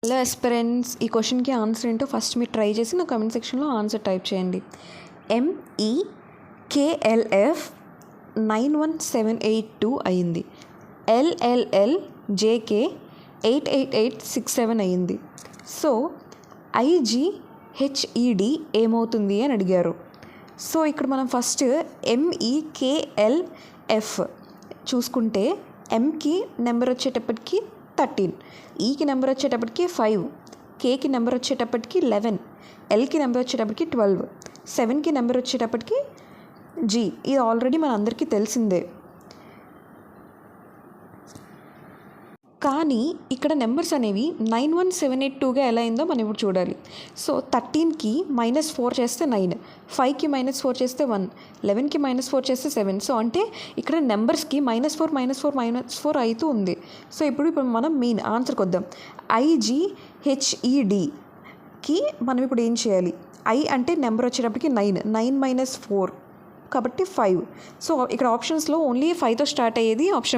Hello aspirants, ఈ క్వశ్చన్కి answer ఏంటో ఫస్ట్ మీరు ట్రై చేసి నా కమెంట్ సెక్షన్లో ఆన్సర్ టైప్ చేయండి. MEKLF 91782 అయింది. LLLJK 88867 అయింది. సో IGHED ఏమవుతుంది అని అడిగారు. సో ఇక్కడ మనం ఫస్ట్ MEKLF చూసుకుంటే ఎంకి నెంబర్ వచ్చేటప్పటికి 13, ఈకి నెంబర్ వచ్చేటప్పటికి 5, కేకి నెంబర్ వచ్చేటప్పటికి 11, ఎల్కి నెంబర్ వచ్చేటప్పటికి 12, 7కి నెంబర్ వచ్చేటప్పటికి G. ఇది ఆల్రెడీ మన అందరికీ తెలిసిందే. కానీ ఇక్కడ నెంబర్స్ అనేవి 91782గా ఎలా అయిందో మనం ఇప్పుడు చూడాలి. సో 13కి -4 చేస్తే 9, 5కి -4 చేస్తే 1, 11కి -4 చేస్తే 7. సో అంటే ఇక్కడ నెంబర్స్కి -4 అవుతూ ఉంది. సో ఇప్పుడు మనం మెయిన్ ఆన్సర్కి వద్దాం. IGHEDకి మనం ఇప్పుడు ఏం చేయాలి? I అంటే నెంబర్ వచ్చేటప్పటికి 9 - 4 కాబట్టి 5. సో ఇక్కడ ఆప్షన్స్లో ఓన్లీ 5తో స్టార్ట్ అయ్యేది ఆప్షన్